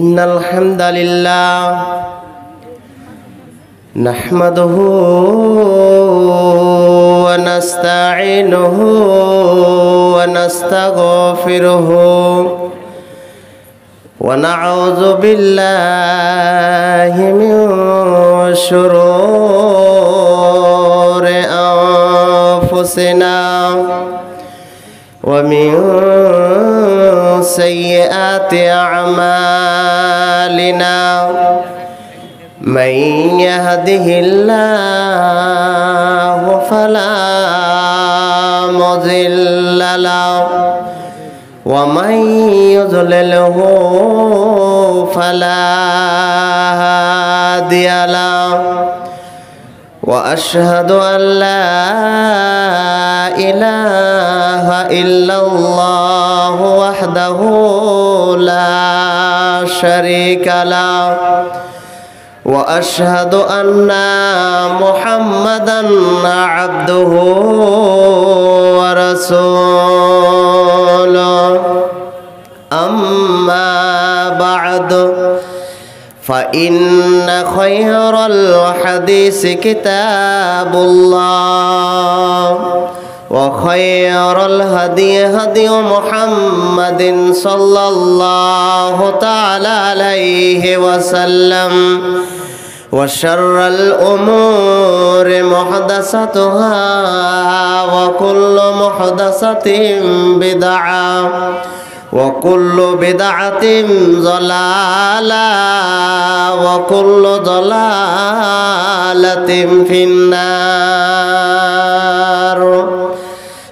ইন্নাল হামদালিল্লাহ নাহমাদুহু ওয়া নাস্তাঈনুহু ওয়া নাস্তাগফিরুহু ওয়া নাউযু বিল্লাহি মিন শুরুরি আনফুসিনা ومن سيئات أعمالنا من يهده الله فلا مضل له ومن يضلله فلا هادي له وأشهد أن لا إله إلا الله وحده لا شريك له وأشهد أن محمدًا عبده ورسوله أما بعد فإن خير الحديث كتاب الله وخير الهدي هدي محمد صلى الله تعالى عليه وسلم وشر الأمور محدثاتها وكل محدثة بدعة وكل بدعة ضلالة وكل ضلالة في النار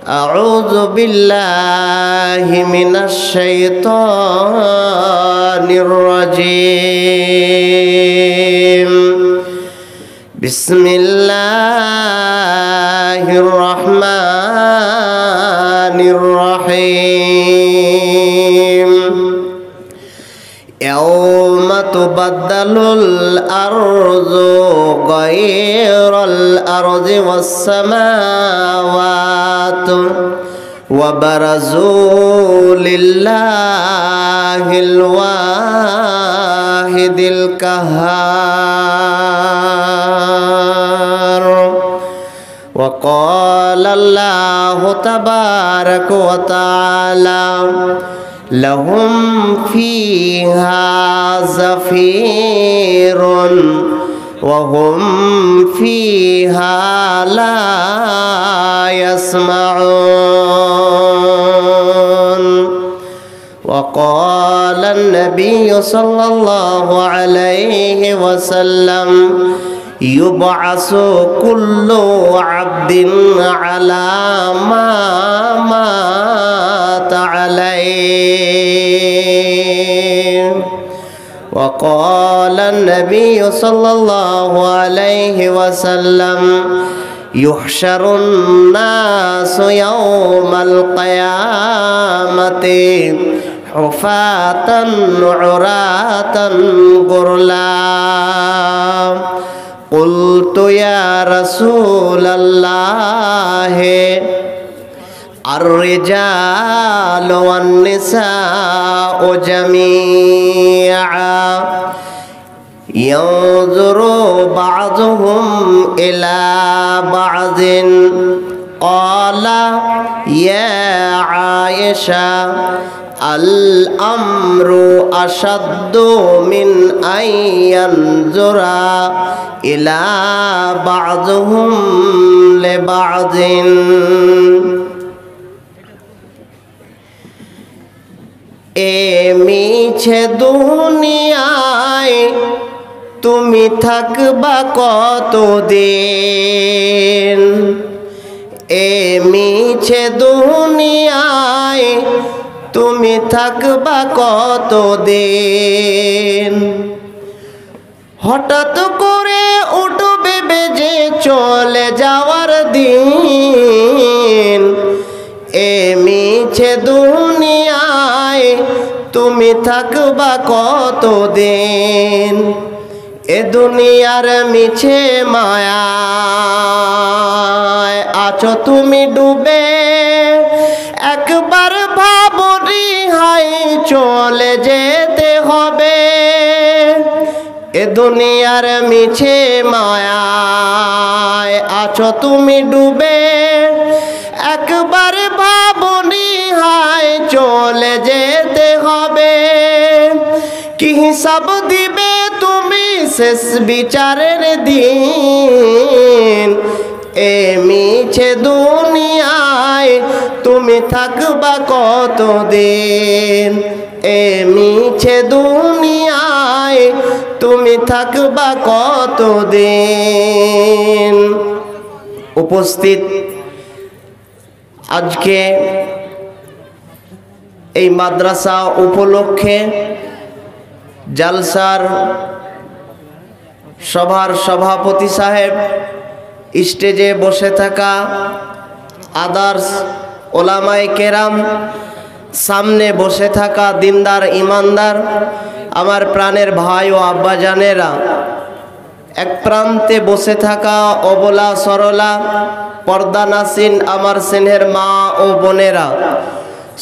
أعوذ بالله من الشيطان الرجيم بسم الله الرحمن الرحيم يوم تبدل الأرض غير الأرض والسماوات وبرزوا لله الواحد القهار وقال الله تبارك وتعالى لهم فيها زفير وهم فيها لا يسمعون وقال النبي صلى الله عليه وسلم يبعث كل عبد على ما مات عليه وقال النبي صلى الله عليه وسلم يحشر الناس يوم القيامة حفاة عراة غرلا قلت يا رسول الله الرجال والنساء جميعا ينظر بعضهم إلى بعض قال يا عائشة الأمر أشد من أن ينظر إلى بعضهم لبعض মিছে দুনিয়ায় তুমি থাকবা কতদিন মিছে দুনিয়ায় তুমি থাকবা কতদিন হঠাৎ করে উঠবে বেজে চলে যাওয়ার দিন মিছে দুনিয়ায় তুমি থাকবা কতদিন এ দুনিয়ার মিছে মায়ায় আছো তুমি ডুবে একবার ভাবো রিহাই চলে যেতে হবে এ দুনিয়ার মিছে মায়ায় আছো তুমি ডুবে, একবার ভাবনি হায় চলে যেতে হবে। কি হিসাব দিবে তুমি শেষ বিচারের দিন, এ মিছে দুনিয়ায় তুমি থাকবা কতদিন, এ মিছে দুনিয়ায় তুমি থাকবা কতদিন। উপস্থিত আজকে এই মাদ্রাসা উপলক্ষে জালসার সভার সভাপতি সাহেব, স্টেজে বসে থাকা আদার্স ওলামায়ে কেরাম, সামনে বসে থাকা দিনদার ইমানদার আমার প্রাণের ভাই ও আব্বাজানেরা, এক প্রান্তে বসে থাকা অবলা সরলা পর্দানাসীন আমার স্নেহের মা ও বোনেরা,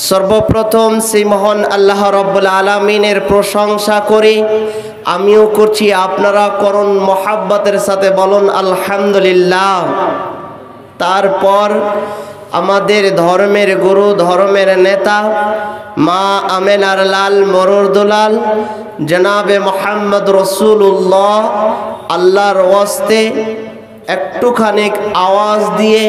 সর্বপ্রথম সেই মহান আল্লাহ রব্বুল আলামিনের প্রশংসা করি, আমিও করছি, আপনারা করুন মহাব্বতের সাথে বলুন আলহামদুলিল্লাহ। তারপর আমাদের ধর্মের গুরু, ধর্মের নেতা, মা আমেনার লাল মরুর দুলাল জনাবে মোহাম্মদ রসুল্লাহ, আল্লাহর ওয়াস্তে একটুখানি আওয়াজ দিয়ে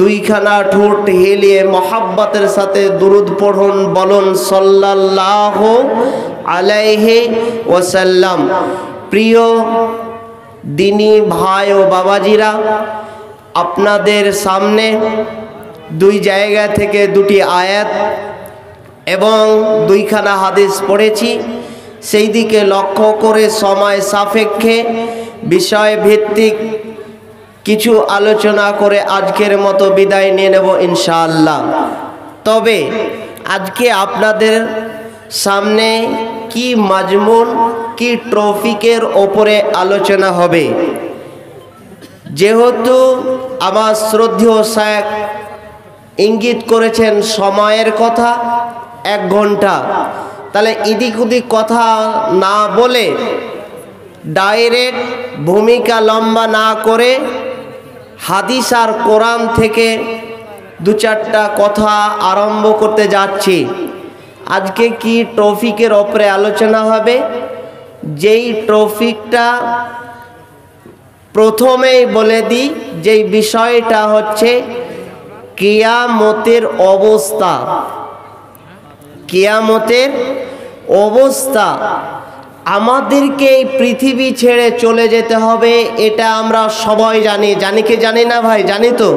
দুইখানা ঠোঁট হেলিয়ে মহাব্বতের সাথে দুরুদ পড়ুন, বলুন সাল্লাল্লাহু আলাইহি ওয়াসাল্লাম। প্রিয় দিনী ভাই ও বাবাজিরা, আপনাদের সামনে দুই জায়গা থেকে দুটি আয়াত এবং দুইখানা হাদিস পড়েছি, সেই দিকে লক্ষ্য করে সময় সাপেক্ষে বিষয় ভিত্তিক কিছু আলোচনা করে আজকের মতো বিদায় নিয়ে নেব ইনশাআল্লাহ। তবে আজকে আপনাদের সামনে কি মাজমুন, কি টপিকের ওপরে আলোচনা হবে, যেহেতু আমার শ্রদ্ধেয় শায়েখ ইঙ্গিত করেছেন সময়ের কথা 1 ঘন্টা, তাহলে এদিক ওদিক কথা না বলে ডাইরেক্ট ভূমিকা লম্বা না করে হাদিস আর কোরআন থেকে 2-4টা কথা আরম্ভ করতে যাচ্ছি। আজকে কি টপিকের ওপরে আলোচনা হবে, যেই টপিকটা প্রথমেই বলে দিই, যেই বিষয়টা হচ্ছে কিয়ামতের অবস্থা। কিয়ামতের অবস্থা, আমাদেরকে এই পৃথিবী ছেড়ে চলে যেতে হবে, এটা আমরা সবাই জানি। জানি কি জানি না ভাই? জানি তো,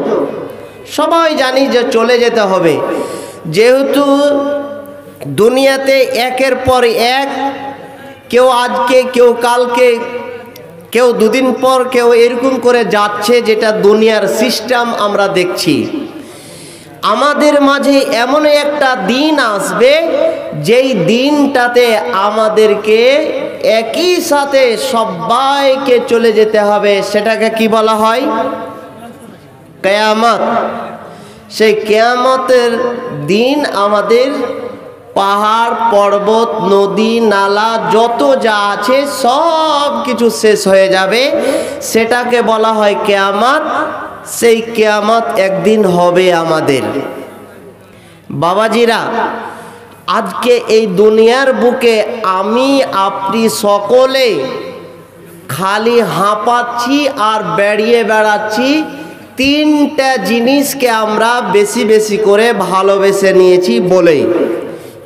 সবাই জানি যে চলে যেতে হবে। যেহেতু দুনিয়াতে একের পর এক, কেউ আজকে, কেউ কালকে, কেউ 2 দিন পর, কেউ এরকম করে যাচ্ছে, যেটা দুনিয়ার সিস্টেম আমরা দেখছি। আমাদের মাঝে এমন একটা দিন আসবে, যেই দিনটাতে আমাদেরকে একই সাথে সবাইকে চলে যেতে হবে। সেটাকে কি বলা হয়? কিয়ামত। সেই কিয়ামতের দিন আমাদের পাহাড়, পর্বত, নদী, নালা যত যা আছে সব কিছু শেষ হয়ে যাবে, সেটাকে বলা হয় কিয়ামত। সেই কিয়ামত একদিন হবে আমাদের। বাবাজিরা, আজকে এই দুনিয়ার বুকে আমি আপনি সকলে খালি হাঁপাচ্ছি আর বেরিয়ে বেড়াচ্ছি 3টা জিনিসকে আমরা বেশি বেশি করে ভালোবেসে নিয়েছি বলেই।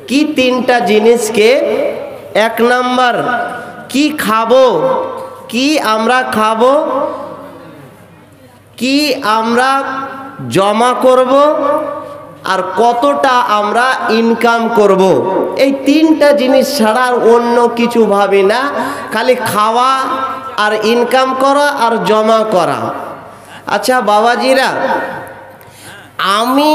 কি 3টা জিনিসকে? 1 নাম্বার, কি খাবো, কি আমরা খাবো, কি আমরা জমা করব, আর কতটা আমরা ইনকাম করব। এই 3টা জিনিস ছাড়া আর অন্য কিছু ভাবি না, খালি খাওয়া আর ইনকাম করা আর জমা করা। আচ্ছা বাবাজিরা, আমি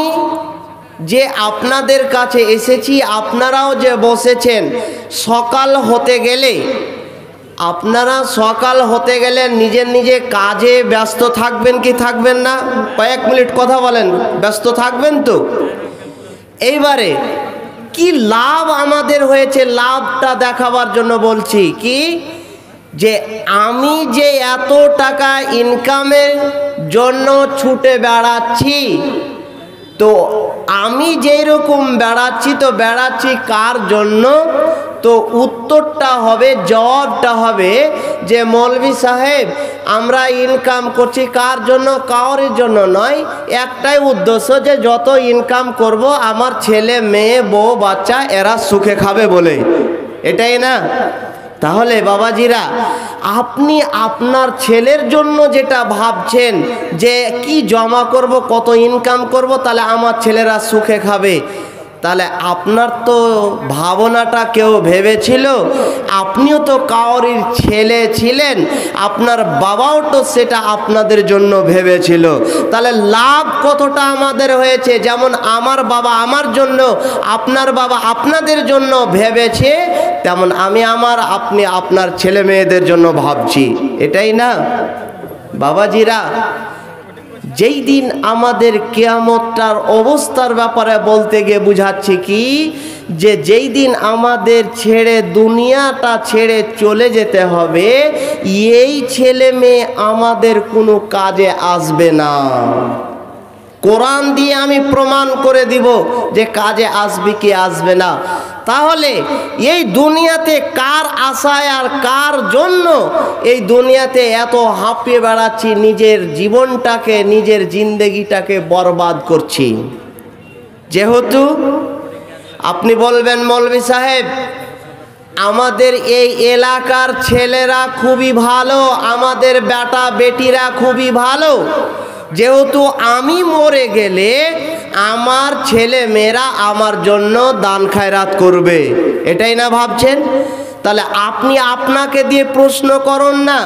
যে আপনাদের কাছে এসেছি, আপনারাও যে বসেছেন, সকাল হতে গেলে, আপনারা সকাল হতে গেলে নিজের নিজে কাজে ব্যস্ত থাকবেন কি থাকবেন না? কয়েক মিনিট কথা বলেন, ব্যস্ত থাকবেন তো? এইবারে কি লাভ আমাদের হয়েছে, লাভটা দেখাবার জন্য বলছি। কি যে আমি যে এত টাকা ইনকামের জন্য ছুটে বেড়াচ্ছি, তো আমি যেই রকম বেড়াচ্ছি তো বেড়াচ্ছি কার জন্য? তো উত্তরটা হবে, জবাবটা হবে যে মৌলভী সাহেব আমরা ইনকাম করছি কার জন্য? কাউরের জন্য নয়, একটাই উদ্দেশ্য যে যত ইনকাম করব আমার ছেলে মেয়ে বউ বাচ্চা এরা সুখে খাবে বলে, এটাই না? তাহলে বাবাজিরা, আপনি আপনার ছেলের জন্য যেটা ভাবছেন যে কি জমা করব, কত ইনকাম করব, তাহলে আমার ছেলেরা সুখে খাবে, তাহলে আপনার তো ভাবনাটা কেউ ভেবেছিল? আপনিও তো কাউরির ছেলে ছিলেন, আপনার বাবাও তো সেটা আপনাদের জন্য ভেবেছিল। তাহলে লাভ কতটা আমাদের হয়েছে? যেমন আমার বাবা আমার জন্য, আপনার বাবা আপনাদের জন্য ভেবেছে, তেমন আমি আপনি আপনার ছেলে মেয়েদের জন্য ভাবছি, এটাই না বাবাজিরা? যেই দিন আমাদের কিয়ামতটার অবস্থার ব্যাপারে বলতে গিয়ে বুঝাচ্ছি কি, যে যেই দিন আমাদের ছেড়ে দুনিয়াটা ছেড়ে চলে যেতে হবে, এই ছেলে মেয়ে আমাদের কোনো কাজে আসবে না। কোরআন দিয়ে আমি প্রমাণ করে দিব যে কাজে আসবে কি আসবে না। তাহলে এই দুনিয়াতে কার আশায় আর কার জন্য এই দুনিয়াতে এত হাঁপিয়ে বেড়াচ্ছি, নিজের জীবনটাকে নিজের জিন্দেগিটাকে বরবাদ করছি? যেহেতু আপনি বলবেন মৌলভী সাহেব আমাদের এই এলাকার ছেলেরা খুবই ভালো, আমাদের বেটা বেটিরা খুবই ভালো, যেহেতু আমি মরে গেলে আমার ছেলে মেয়েরা আমার জন্য দান খায়রাত করবে, এটাই না ভাবছেন? তাহলে আপনি আপনাকে দিয়ে প্রশ্ন করুন না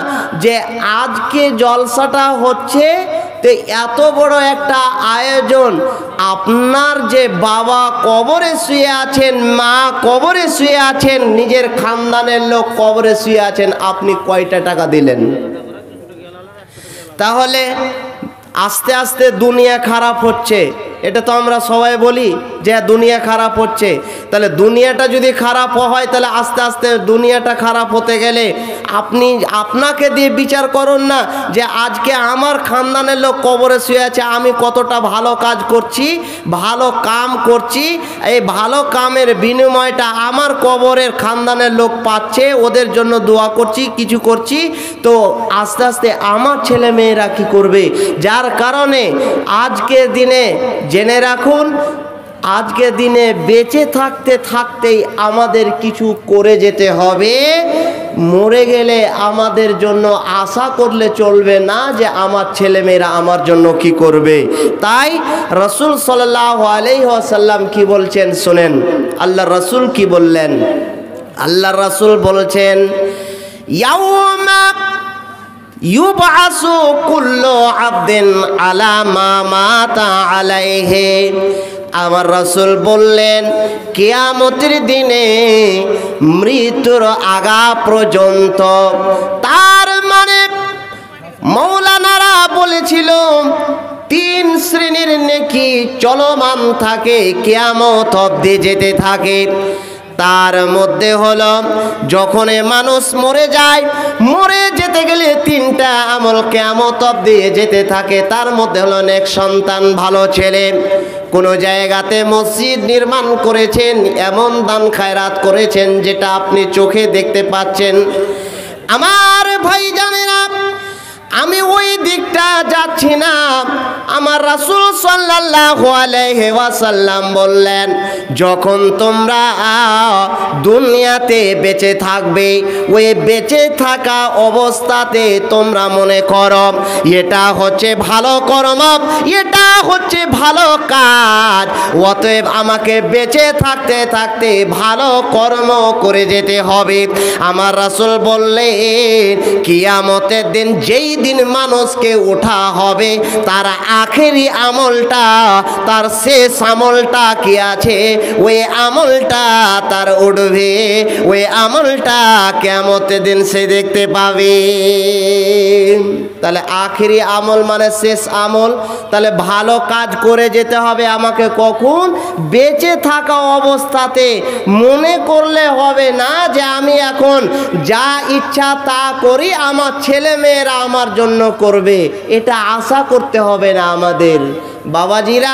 যে আজকে জলসাটা হচ্ছে, তো এত বড় একটা আয়োজন, আপনার যে বাবা কবরে শুয়ে আছেন, মা কবরে শুয়ে আছেন, নিজের খানদানের লোক কবরে শুয়ে আছেন, আপনি কয়টা টাকা দিলেন? তাহলে আস্তে আস্তে দুনিয়া খারাপ হচ্ছে, এটা তো আমরা সবাই বলি যে দুনিয়া খারাপ হচ্ছে। তাহলে দুনিয়াটা যদি খারাপ হয়, তাহলে আস্তে আস্তে দুনিয়াটা খারাপ হতে গেলে আপনি আপনাকে দিয়ে বিচার করুন না যে আজকে আমার খানদানের লোক কবরে শুয়ে আছে, আমি কতটা ভালো কাজ করছি, ভালো কাম করছি, এই ভালো কামের বিনিময়টা আমার কবরের খানদানের লোক পাচ্ছে, ওদের জন্য দোয়া করছি, কিছু করছি, তো আস্তে আস্তে আমার ছেলে মেয়েরা কি করবে? যার কারণে আজকের দিনে জেনে রাখুন, আজকের দিনে বেঁচে থাকতে থাকতেই আমাদের কিছু করে যেতে হবে। মরে গেলে আমাদের জন্য আশা করলে চলবে না যে আমার ছেলেমেয়েরা আমার জন্য কি করবে। তাই রাসূল সাল্লাল্লাহু আলাইহি ওয়াসাল্লাম কি বলছেন শোনেন, আল্লাহ রাসূল কি বললেন? আল্লাহ রাসূল বলেছেন, ইয়াউমা ইউবআসু কুল্লু আবদিন আলা মা মাতা আলাইহি। আমার রাসূল বললেন, কিয়ামতের দিনে মৃত্যুর আগা পর্যন্ত, তার মানে মৌলানারা বলেছিল 3 শ্রেণীর নেকি চলমান থাকে, কিয়ামত অবধি যেতে থাকে। তার মধ্যে হলো যখন মানুষ মরে যায়, মরে যেতে গেলে 3টা আমল কিয়ামত অবধি যেতে থাকে। তার মধ্যে হলো নেক সন্তান, ভালো ছেলে, কোনো জায়গাতে মসজিদ নির্মাণ করেছেন, এমন দান খায়রাত করেছেন যেটা আপনি চোখে দেখতে পাচ্ছেন। আমার ভাই জানেনা, আমি ওই দিকটা যাচ্ছি না। আমার রাসূল সাল্লাল্লাহু আলাইহি ওয়াসাল্লাম বললেন, যখন তোমরা দুনিয়াতে বেঁচে থাকবে, ওই বেঁচে থাকা অবস্থাতে তোমরা মনে করো এটা হচ্ছে ভালো কর্ম, এটা হচ্ছে ভালো কাজ, অতএব আমাকে বেঁচে থাকতে থাকতে ভালো কর্ম করে যেতে হবে। আমার রাসূল বললেন, কিয়ামতের দিন যেই দিন মানুষকে ওঠা হবে, তার আখেরি আমলটা, তার শেষ আমলটা কি আছে, ওই আমলটা তার উঠবে, ওই আমলটা কিয়ামতের দিন সে দেখতে পাবে। তাহলে আখেরি আমল মানে শেষ আমল। তাহলে ভালো কাজ করে যেতে হবে আমাকে কখন? বেঁচে থাকা অবস্থাতে। মনে করলে হবে না যে আমি এখন যা ইচ্ছা তা করি, আমার ছেলে মেয়েরা আমার জন্য করবে, এটা আশা করতে হবে না আমাদের। বাবাজিরা,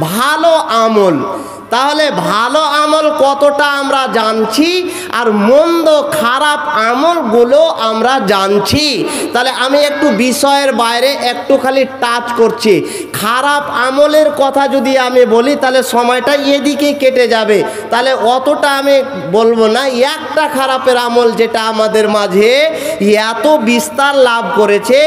ভালো আমল, তাহলে ভালো আমল কতটা আমরা জানছি আর মন্দ খারাপ আমলগুলো আমরা জানছি। তাহলে আমি একটু বিষয়ের বাইরে একটু খালি টাচ করছি। খারাপ আমলের কথা যদি আমি বলি তাহলে সময়টা এদিকে কেটে যাবে, তাহলে অতটা আমি বলবো না। একটা খারাপের আমল যেটা আমাদের মাঝে এত বিস্তার লাভ করেছে,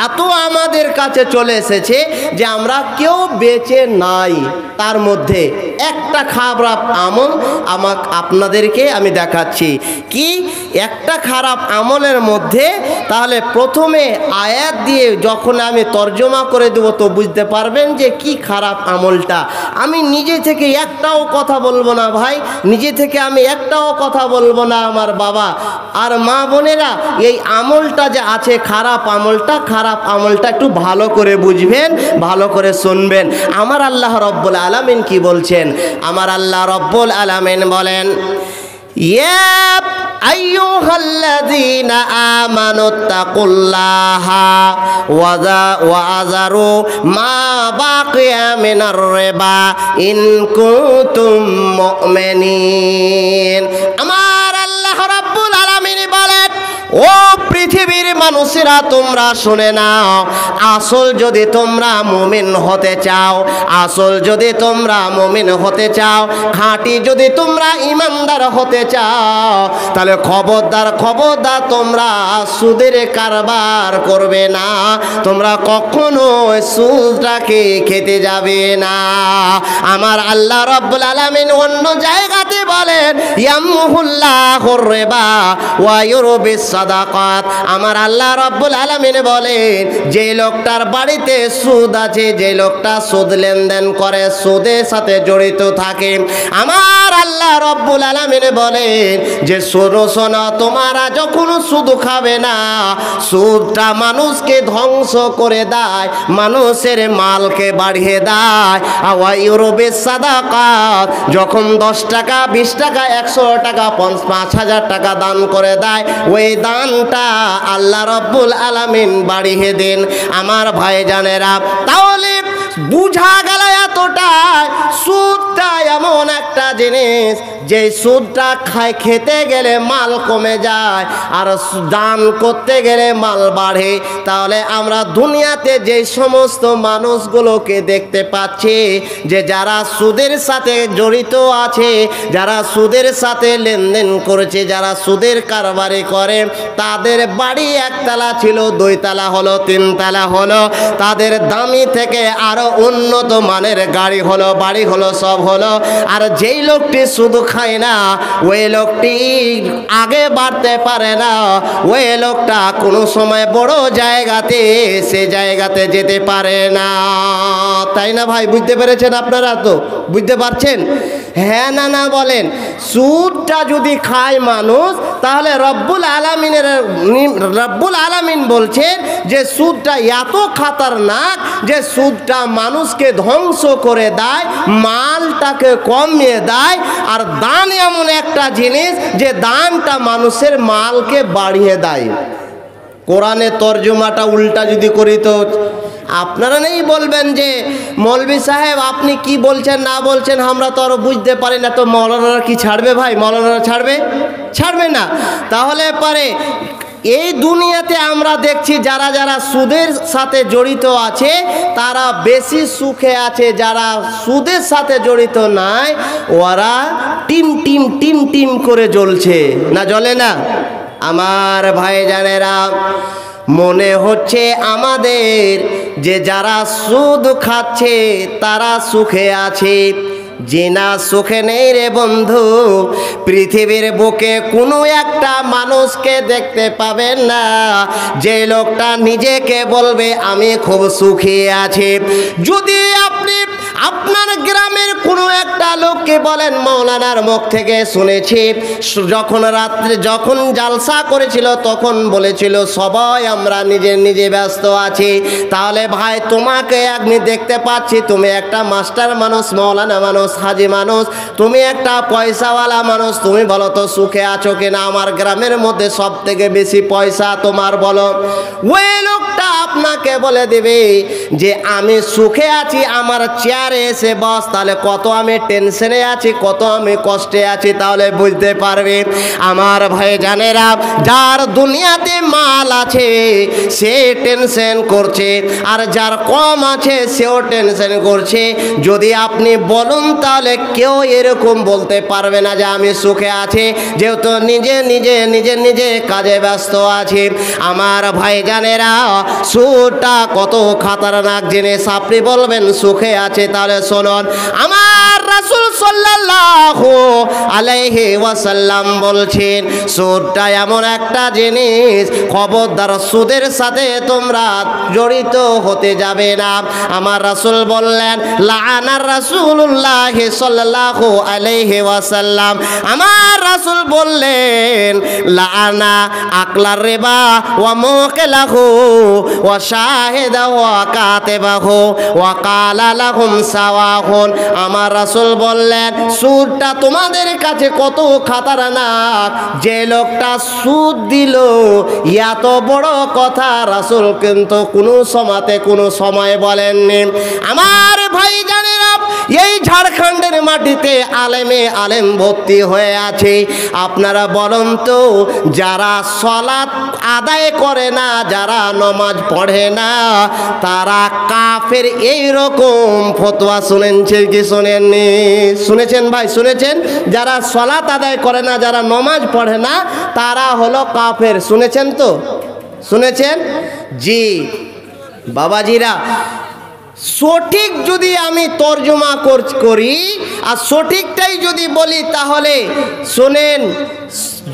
এত আমাদের কাছে চলে এসেছে যে আমরা কেউ বেঁচে নাই, তার মধ্যে একটা খারাপ আমল আপনাদেরকে আমি দেখাচ্ছি। কি একটা খারাপ আমলের মধ্যে, তাহলে প্রথমে আয়াত দিয়ে যখন আমি তর্জমা করে দেবো তো বুঝতে পারবেন যে কি খারাপ আমলটা। আমি নিজে থেকে একটাও কথা বলবো না ভাই, নিজে থেকে আমি একটাও কথা বলবো না আমার বাবা আর মা বোনেরা। এই আমলটা যে আছে খারাপ আমলটা একটু ভালো করে বুঝবেন, ভালো করে শুনবেন। আমার আল্লাহ রব্বুল আলামিন কি বলছেন? আমার আল্লাহ রব্বুল আলামিন বলেন, ইয়া আইয়ুহাল্লাযীনা আমানুত্তাকুল্লাহা ওয়া আযারু মা বাকিয়া মিনার রিবা ইন কুনতুম মুমিনিন। আমার আল্লাহ রাব্বুল আলামিন বলেন, ও পৃথিবীর মানুষেরা তোমরা শুনে নাও, আসল যদি তোমরা মুমিন হতে চাও, আসল যদি তোমরা মুমিন হতে চাও, খাঁটি যদি তোমরা ইমানদার হতে চাও, তাহলে খবরদার তোমরা সুদের কারবার করবে না, তোমরা কখনো সুদটাকে খেতে যাবে না। আমার আল্লাহ রাব্বুল আলামিন অন্য জায়গাতে বলেন, ইয়ামহুল্লাহুর রিবা ওয়া ইউরবিস সাদাকাত। আমার আল্লাহ রাব্বুল আলামিন বলেন, যে লোকটার বাড়িতে সুদ আছে, যে লোকটা সুদ লেনদেন করে, সুদের সাথে জড়িত থাকে, আমার আল্লাহ রাব্বুল আলামিন বলেন যে শোনো, তোমরা যখন সুদ খাবে না, সুদটা মানুষকে ধ্বংস করে দেয়, মানুষের মালকে বাড়িয়ে দেয়। ওয়া ইউরবিস সাদাকাত, যখন 10 টাকা 20 টাকা 100 টাকা 5,000 টাকা দান করে দেয়, ওই দানটা আল্লাহ রাব্বুল আলামিন বাড়িয়ে দেন। আমার ভাইজানেরা, তাহলে বুঝা গেল এতটাই, সুদটা এমন একটা জিনিস যে সুদটা খেতে গেলে মাল কমে যায় আর দান করতে গেলে মাল বাড়ে। তাহলে আমরা দুনিয়াতে যে সমস্ত মানুষগুলোকে দেখতে পাচ্ছি যে যারা সুদের সাথে জড়িত আছে, যারা সুদের সাথে লেনদেন করেছে, যারা সুদের কারবারি করে, তাদের বাড়ি 1 তলা ছিল, 2 তলা হলো, 3 তলা হলো, তাদের দামি থেকে আরো উন্নত মানের গাড়ি হলো, বাড়ি হলো, সব হলো। আর যেই লোকটি সুদ খায় না, ওই লোকটি আগে বাড়তে পারে না, ওই লোকটা কোনো সময় বড় জায়গাতে সে জায়গাতে যেতে পারে না। তাই না ভাই? বুঝতে পেরেছেন আপনারা? তো বুঝতে পারছেন? হ্যাঁ না বলেন। সুদটা যদি খায় মানুষ, তাহলে রব্বুল আলামিন বলছেন যে সুদটা এত খাতারনাক যে সুদটা মানুষকে ধ্বংস করে দেয়, মালটাকে কমিয়ে দেয়। আর দান এমন একটা জিনিস যে দানটা মানুষের মালকে বাড়িয়ে দেয়। কোরআনের তর্জমাটা উল্টা যদি করি তো আপনারা নেই বলবেন যে মৌলভী সাহেব আপনি কি বলছেন না বলছেন আমরা তো আরো বুঝতে পারি না। তো মৌলানারা কি ছাড়বে ভাই? মৌলানারা ছাড়বে না। তাহলে পারে এই দুনিয়াতে আমরা দেখছি যারা যারা সুদের সাথে জড়িত আছে তারা বেশি সুখে আছে, যারা সুদের সাথে জড়িত নাই ওরা টিম করে জ্বলছে না, জ্বলে না? আমার ভাইজানেরা, মনে হচ্ছে আমাদের যে যারা সুদ খাচ্ছে তারা সুখে আছে, যে না সুখে নেই রে বন্ধু। পৃথিবীর বুকে কোনো একটা মানুষকে দেখতে পাবেন না যে লোকটা নিজেকে বলবে আমি খুব সুখী আছি। যদি আপনি আপনার গ্রামের কোনো একটা লোককে বলেন, মৌলানার মুখ থেকে শুনেছি যখন রাত্রে যখন জালসা করেছিল তখন বলেছিল সবাই আমরা নিজে ব্যস্ত আছি। তাহলে ভাই তোমাকে আমি দেখতে পাচ্ছি তুমি একটা মাস্টার মানুষ, মৌলানা মানুষ, হাজি মানুষ, তুমি একটা পয়সাওয়ালা মানুষ, তুমি বলো তো সুখে আছো কিনা? আমার গ্রামের মধ্যে সব থেকে বেশি পয়সা তোমার, বলো। ওই লোকটা আপনাকে বলে দেবে যে আমি সুখে আছি, আমার চেয়ারে এসে বস, তাহলে কত আমি টেনশনে আছি, কত আমি কষ্টে আছি, তাহলে বুঝতে পারবে। আমার ভাইজানেরা, যার দুনিয়াতে মাল আছে সে টেনশন করছে, আর যার কম আছে সেও টেনশন করছে। যদি আপনি বলুন তাহলে কেউ এরকম বলতে পারবে না যে আমি সুখে আছি, যেহেতু নিজে নিজে নিজে নিজে কাজে ব্যস্ত আছি। আমার ভাইজানেরা, সুখটা কত খাতারনাক জিনিস। আপনি বলবেন সুখে আছে, তাহলে শুনুন, আমার রাসূল সাল্লাল্লাহু আলাইহি ওয়াসাল্লাম বলছেন সুদটা এমন একটা জিনিস, খবরদার সুদের সাথে তোমরা জড়িত হতে যাবে না। আমার রাসূল বললেন লাআনার রাসূলুল্লাহ সাল্লাল্লাহু আলাইহি ওয়াসাল্লাম, আমার রাসূল বললেন লাআনা আকলার রিবা ওয়া মুকিলাহু ওয়া শাহিদাহু ওয়া কাতিবাহু ওয়া ক্বালা লাহুম সাওয়াহুন। আমার রাসূল বললেন সুদটা তোমাদের কাছে কত খাতারনাক। যে লোকটা সুদ দিল, এত বড় কথা রাসূল কিন্তু কোনো সময়তে কোনো সময় বলেননি। আমার ভাইজানেরা, এই ঝাড়খণ্ডের মাটিতে আলেমে আলেম ভর্তি হয়ে আছে। আপনারা বলুন তো, যারা সালাত আদায় করে না, যারা নামাজ পড়ে না, তারা কাফের, এইরকম ফতোয়া শুনেছেন কি শুনেননি? শুনেছেন ভাই, শুনেছেন? যারা সালাত আদায় করে না, যারা নামাজ পড়ে না, তারা হলো কাফের। শুনেছেন তো? শুনেছেন? জি বাবাজিরা, সঠিক যদি আমি তর্জমা করি আর সঠিকটাই যদি বলি, তাহলে শোনেন,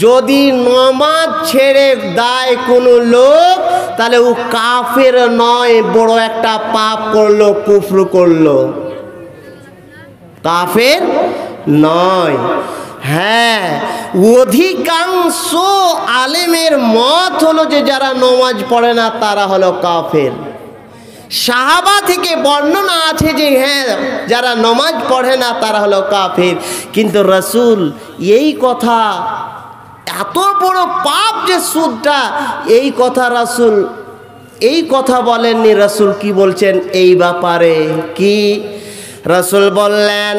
যদি নমাজ ছেড়ে দেয় কোনো লোক, তাহলে ও কাফের নয়, বড় একটা পাপ করলো, কুফর করলো, কাফের নয়। হ্যাঁ, অধিকাংশ আলেমের মত হলো যে যারা নমাজ পড়ে না তারা হলো কাফের। সাহাবা থেকে বর্ণনা আছে যে হ্যাঁ, যারা নমাজ পড়ে না তারা হলো কাফের। কিন্তু রাসূল এই কথা, এত বড় পাপ যে সুদটা, এই কথা রাসূল এই কথা বলেননি। রাসূল কি বলছেন এই ব্যাপারে? কি রাসূল বললেন,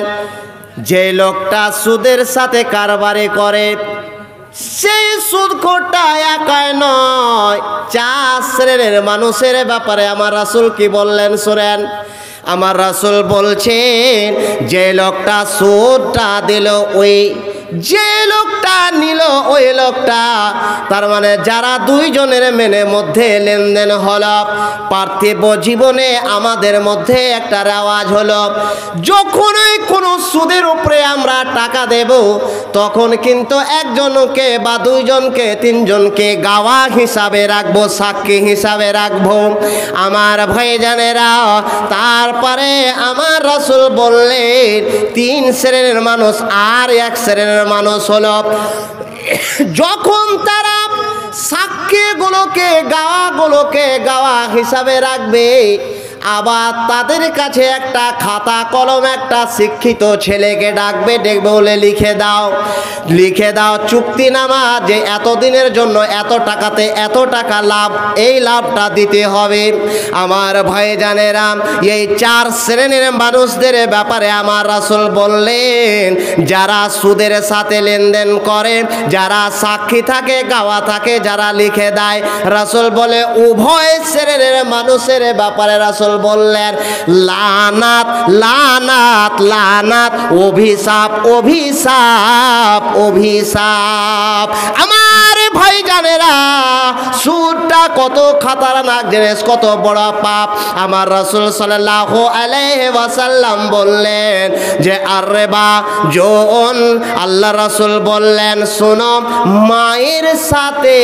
যে লোকটা সুদের সাথে কারবারি করে, সেই সুদখোরটা একাই নয়, 4 শ্রেণীর মানুষের ব্যাপারে আমার রাসূল কি বললেন শোনেন। আমার রাসূল বলছেন, যে লোকটা সুদটা দিল, ওই যে লোকটা নিল, ওই লোকটা, তার মানে যারা দুইজনের মধ্যে লেনদেন হলো, পার্থিব জীবনে আমাদের মধ্যে একটা রেওয়াজ হলো, যখনই কোনো সুদের উপরে আমরা টাকা দেব, তখন কিন্তু একজনকে বা দুইজনকে, তিনজনকে গাওয়া হিসাবে রাখবো, সাক্ষী হিসাবে রাখবো। আমার ভাইজানেরা, তারপরে আমার রাসূল বললেন 3 শ্রেণীর মানুষ আর 1 শ্রেণীর মানুষ হলো, যখন তারা সাক্ষীগুলোকে, গাওয়া হিসাবে রাখবে, আবার তাদের কাছে একটা খাতা কলম, একটা শিক্ষিত ছেলেকে ডাকবে, বলে লিখে দাও চুক্তিনামা, যে এতদিনের জন্য এত টাকাতে এত টাকা লাভ, এই লাভটা দিতে হবে। আমার ভাইজানেরা, এই 4 শ্রেণীর মানুষদের ব্যাপারে আমার রাসূল বললেন, যারা সুদের সাথে লেনদেন করে, যারা সাক্ষী থাকে, গাওয়া থাকে, যারা লিখে দেয়, রাসূল বলে উভয় শ্রেণীর মানুষের ব্যাপারে রাসূল বললেন লানাত, লানাত, লানাত, অভিশাপ, অভিশাপ, অভিশাপ। আমার ভাইজানেরা, সুদটা কত খাতারনাক জিনিস, কত বড় পাপ। আমার রাসূল সাল্লাল্লাহু আলাইহি ওয়াসাল্লাম বললেন যে আর রিবা জোন, আল্লাহ রাসূল বললেন শোনো, মায়ের সাথে,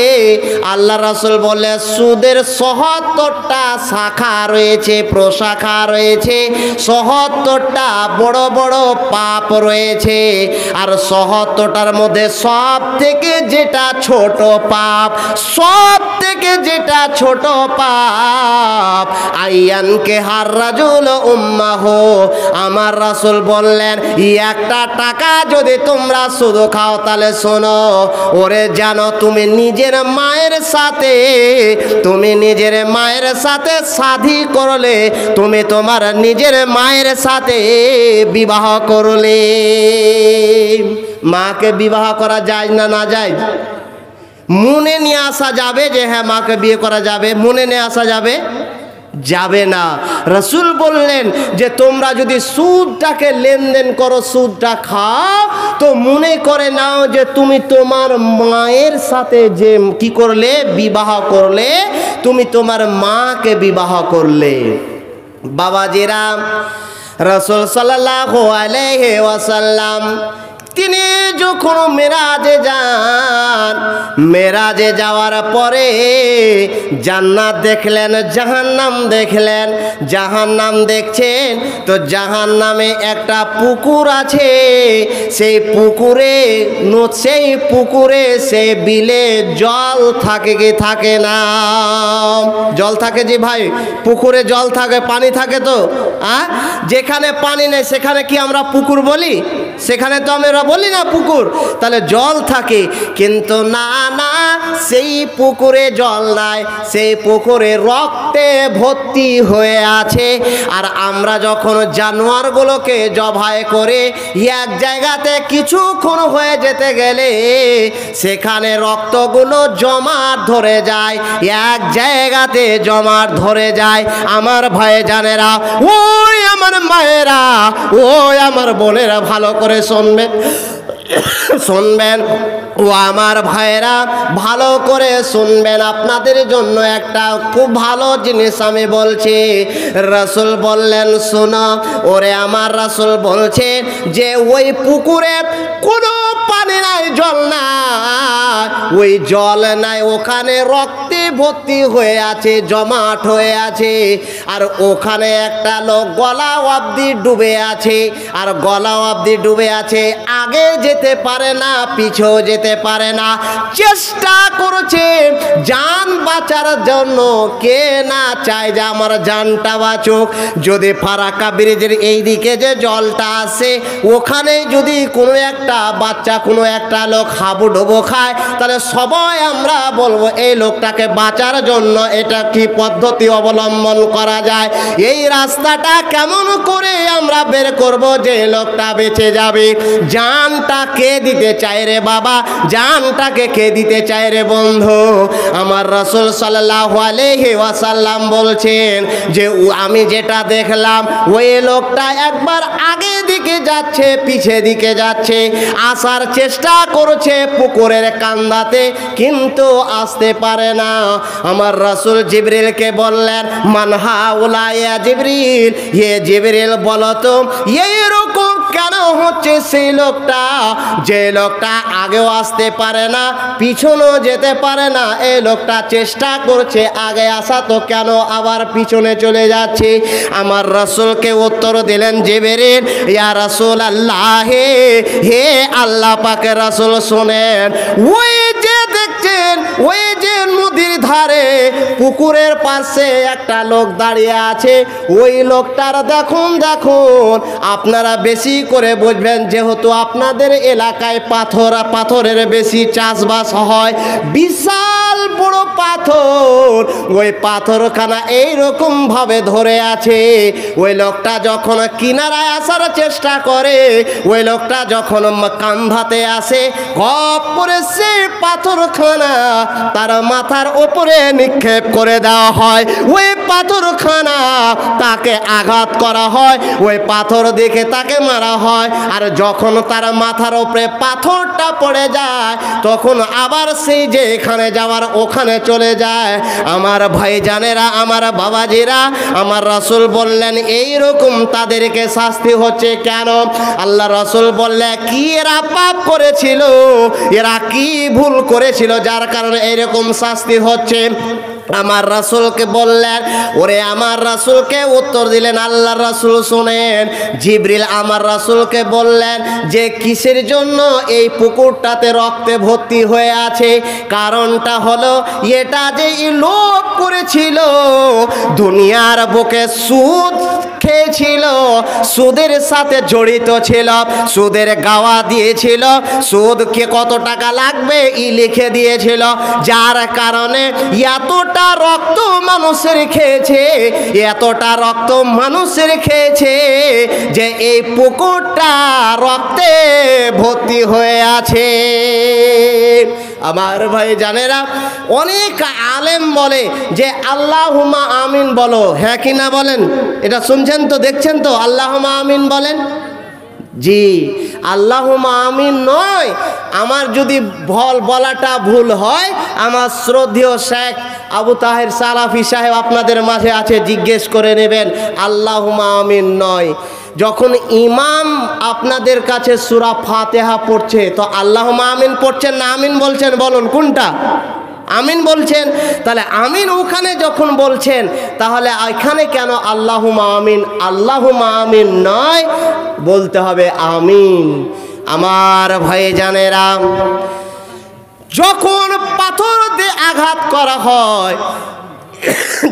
আল্লাহ রাসূল বলে সুদের ৭৭টা শাখা রয়েছে, প্রশাখা রয়েছে, ৭৭টা বড় বড় পাপ রয়েছে, আর ৭৭টার মধ্যে সব থেকে যেটা ছোট পাপ, সব থেকে যেটা ছোট পাপ, আইয়ানকে হার রাজুল উম্মাহ, আমার রাসূল বললেন একটা টাকা যদি তোমরা শুধু খাও তাহলে শোনো, ওরে জানো তুমি নিজের মায়ের সাথে শাদী করলে, তুমি তোমার নিজের মায়ের সাথে বিবাহ করলে। মাকে বিবাহ করা যায় না না যায়? মনে নিয়ে আসা যাবে যে হ্যাঁ মাকে বিয়ে করা যাবে? মনে নিয়ে আসা যাবে? যাবে না। রাসূল বললেন যে তোমরা যদি সুদটাকে লেনদেন করো, সুদটা খাও, তো মনে করে নাও যে তুমি তোমার মায়ের সাথে যে কি করলে, বিবাহ করলে, তুমি তোমার মাকে বিবাহ করলে। বাবাজিরা, রাসূল সাল্লাল্লাহু আলাইহি ওয়াসাল্লাম তিনি যখন মেরাজে যান, মেরাজে যাওয়ার পরে জান্নাত দেখলেন, জাহান্নাম দেখলেন। জাহান্নাম দেখছেন তো জাহান্নামে একটা পুকুর আছে, সেই পুকুরে সেই বিলে জল থাকে কি থাকে না? জল থাকে যে ভাই, পুকুরে জল থাকে, পানি থাকে তো। যেখানে পানি নেই সেখানে কি আমরা পুকুর বলি? সেখানে তো আমরা বলি না পুকুর। তাহলে জল থাকে, কিন্তু না না, সেই পুকুরে জল নাই, সেই পুকুরে রক্তে ভর্তি হয়ে আছে। আর আমরা যখন জানোয়ারগুলোকে জবাই করে এক জায়গাতে কিছুক্ষণ হয়ে যেতে গেলে সেখানে রক্তগুলো জমাট ধরে যায়, এক জায়গাতে জমাট ধরে যায়। আমার ভাইজানেরা, ওই আমার মায়েরা, ওই আমার বোনেরা, ভালো করে শুনবেন ও আমার ভাইরা, ভালো করে শুনবেন। আপনাদের জন্য একটা খুব ভালো জিনিস আমি বলছি। রাসূল বললেন শোনো, ওরে আমার রাসূল বলছেন যে ওই পুকুরে কোনো পানি নাই, জল নাই, ওই জল নাই, ওখানে রক্তে ভর্তি হয়ে আছে, জমাট হয়ে আছে। আর ওখানে একটা লোক গলা অবধি ডুবে আছে, আর গলা অবধি ডুবে আছে, আগে যেতে পারে না, পিছেও যেতে পারে না, চেষ্টা করছে জান বাঁচার জন্য। কে না চায় যে আমার জানটা বাঁচুক? যদি ফারাক্কা ব্রিজের এই দিকে যে জলটা আসে, ওখানে যদি কোনো একটা বাচ্চা, কোনো একটা লোক হাবুডুবু খায়, তাহলে সবাই আমরা বলবো এই লোকটাকে বাঁচার জন্য এটা কি পদ্ধতি অবলম্বন করা যায়, এই রাস্তাটা কেমন করে আমরা বের করব যে লোকটা বেঁচে যাবে। জানটা কে দিতে চায় রে বাবা? জানটাকে কে দিতে চায় রে বন্ধু? আমার রাসূল সাল্লাল্লাহু আলাইহি ওয়াসাল্লাম বলছেন যে আমি যেটা দেখলাম, ওই লোকটা একবার আগে দিকে যাচ্ছে, পিছে দিকে যাচ্ছে, আসার চেষ্টা করছে পুকুরের কান্দাতে, কিন্তু আসতে পারে না। আমার রাসূল জিবরিলকে বললেন, মান হাউলা ইয়া জিবরিল, হে জিবরিল বলো তো এইরকম কেন হচ্ছে সেই লোকটা, যে লোকটা আগেও আসতে পারে না, পিছনেও যেতে পারে না, এই লোকটা চেষ্টা করছে আগে আসা, তো কেন আবার পিছনে চলে যাচ্ছে? আমার রাসূলকে উত্তর দিলেন জিবরিল, ইয়া রাসূলুল্লাহ, হে আল্লাহ পাকের রাসূল শোনেন, ওই যে দেখছেন, ওই যে নদীর ধারে পুকুরের পাশে একটা লোক দাঁড়িয়ে আছে, ওই লোকটার দেখুন, আপনারা বেশি করে বুঝবেন, যেহেতু আপনাদের এলাকায় পাথরের বেশি চাষবাস হয়, বিশাল বড় পাথর, ওই পাথরখানা এইরকম ভাবে ধরে আছে। ওই লোকটা যখন কিনারায় আসার চেষ্টা করে, ওই লোকটা যখন কান্ধাতে আসে, গপ করে সে পাথরখানা তার মাথার উপরে নিক্ষেপ করে দেওয়া হয়, ওই পাথরখানা তাকে আঘাত করা হয়, ওই পাথর দেখে তাকে মারা হয়। আর যখন তার মাথার উপরে পাথরটা পড়ে যায়, তখন আবার সেই যে এখানে যাওয়ার ওখানে চলে যায়। আমার ভাইজানেরা, আমার বাবাজিরা, আমার রাসূল বললেন এইরকম তাদেরকে শাস্তি হচ্ছে কেন? আল্লাহ রাসূল বললেন, কি এরা পাপ করেছিল, এরা কি ভুল করেছিল যার কারণে এরকম শাস্তি হচ্ছে? আমার রাসূলকে বললেন, ওরে আমার রাসূলকে উত্তর দিলেন আল্লাহর রাসূল শুনেন। জিবরিল আমার রাসূলকে বললেন যে কিসের জন্য এই পুকুরটাতে রক্তে ভর্তি হয়ে আছে? কারণটা হলো এটা যে লোভ করেছিল, দুনিয়ার বুকে সুদ খেয়েছিল, সুদের সাথে জড়িত ছিল, সুদের গাওয়া দিয়েছিল, সুদকে কত টাকা লাগবে লিখে দিয়েছিল, যার কারণে এতটা রক্ত মানুষের খেয়েছে, এতটা রক্ত মানুষের খেয়েছে যে এই পুকুরটা রক্তে ভর্তি হয়ে আছে। আমার ভাই জানেরা, অনেক আলেম বলে যে আল্লাহুম্মা আমিন বলো, হ্যাঁ কি না বলেন? এটা শুনছেন তো, দেখছেন তো, আল্লাহুম্মা আমিন বলেন। জি, আল্লাহুম্মা আমিন নয়, আমার যদি বলাটা ভুল হয় আমার শ্রদ্ধেয় শেখ আবু তাহের সালাফি সাহেব আপনাদের মাঝে আছে, জিজ্ঞেস করে নেবেন। আল্লাহুম্মা আমিন নয়। যখন ইমাম আপনাদের কাছে সূরা ফাতিহা পড়ছে তো আল্লাহুম্মা আমিন পড়ছেন না আমিন বলছেন? বলুন কোনটা? আমিন বলছেন। তাহলে আমিন ওখানে যখন বলছেন তাহলে এখানে কেন আল্লাহুম্মা আমিন? আল্লাহুম্মা আমিন নয়, বলতে হবে আমিন। আমার ভাইজানেরা, যখন পাথর দিয়ে আঘাত করা হয়,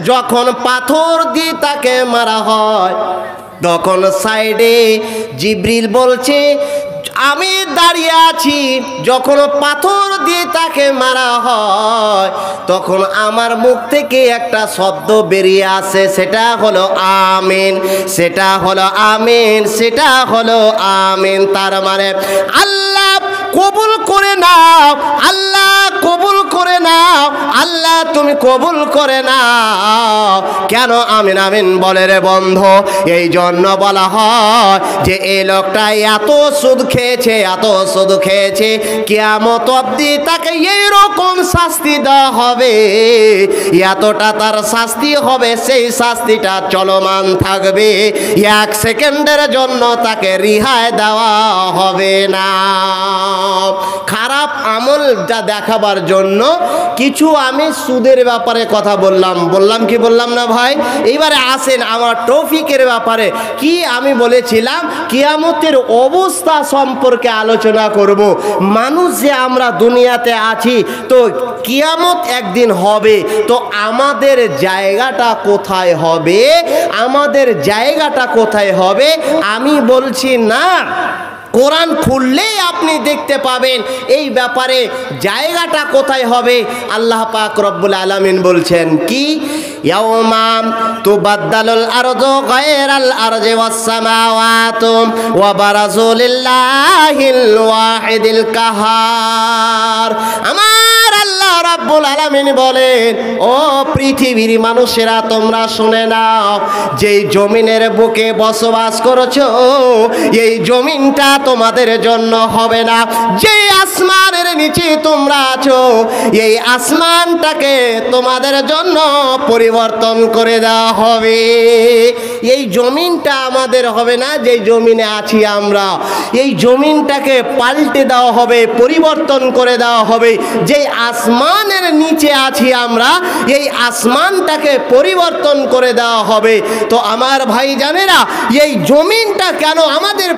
যখন পাথর দিয়ে তাকে মারা হয়, তখন সাইডে জিবরিল বলছে আমি দাঁড়িয়ে আছি। যখন পাথর দিয়ে তাকে মারা হয় তখন আমার মুখ থেকে একটা শব্দ বেরিয়ে আসে, সেটা হলো আমিন, সেটা হলো আমিন, সেটা হলো আমিন। তার মানে আল্লাহ কবুল করে নাও, আল্লাহ কবুল করে নাও, আল্লাহ তুমি কবুল করে নাও। কেন আমিন আমিন বলে রে বন্ধু? এই জন্য বলা হয় যে এই লোকটা এত সুদ খেয়েছে, এত সুদ খেয়েছে, কিয়ামত অবধি তাকে এইরকম শাস্তি দেওয়া হবে, এতটা তার শাস্তি হবে, সেই শাস্তিটা চলমান থাকবে, এক সেকেন্ডের জন্য তাকে রিহাই দেওয়া হবে না। খারাপ আমল যা দেখাবার জন্য কিছু আমি সুদের ব্যাপারে কথা বললাম কি বললাম না ভাই? এইবারে আসেন আমার টপিকের ব্যাপারে। কি আমি বলেছিলাম? কিয়ামতের অবস্থা সম্পর্কে আলোচনা করব। মানুষ যে আমরা দুনিয়াতে আছি, তো কিয়ামত একদিন হবে, তো আমাদের জায়গাটা কোথায় হবে? আমাদের জায়গাটা কোথায় হবে আমি বলছি না, কোরআন খুললেই আপনি দেখতে পাবেন এই ব্যাপারে জায়গাটা কোথায় হবে। আল্লাহ পাক রব্বুল আলামিন বলছেন কি, ইয়াউমা তুবাদদালুল আরদু গায়রাল আরদি ওয়াস সামাওয়াতু ওয়া বারাজু লিল্লাহিল ওয়াহিদিল কাহার। আমার আল্লাহ রাব্বুল আলামিন বলেন, ও পৃথিবীর মানুষেরা তোমরা শুনে নাও, যেই জমিনের বুকে বসবাস করছো এই জমিনটা তোমাদের জন্য হবে না। যে আসমানের নিচে তোমরা আছো এই আসমানটাকে তোমাদের জন্য পরিবর্তন করে দেওয়া হবে। এই জমিনটা আমাদের হবে না, যে জমিনে আছি আমরা, এই জমিনটাকে পাল্টে দেওয়া হবে, পরিবর্তন করে দেওয়া হবে। যে আসমানের নিচে আছি আমরা, এই আসমানটাকে পরিবর্তন করে দেওয়া হবে। তো আমার ভাই জানেরা, এই জমিনটা কেন আমাদের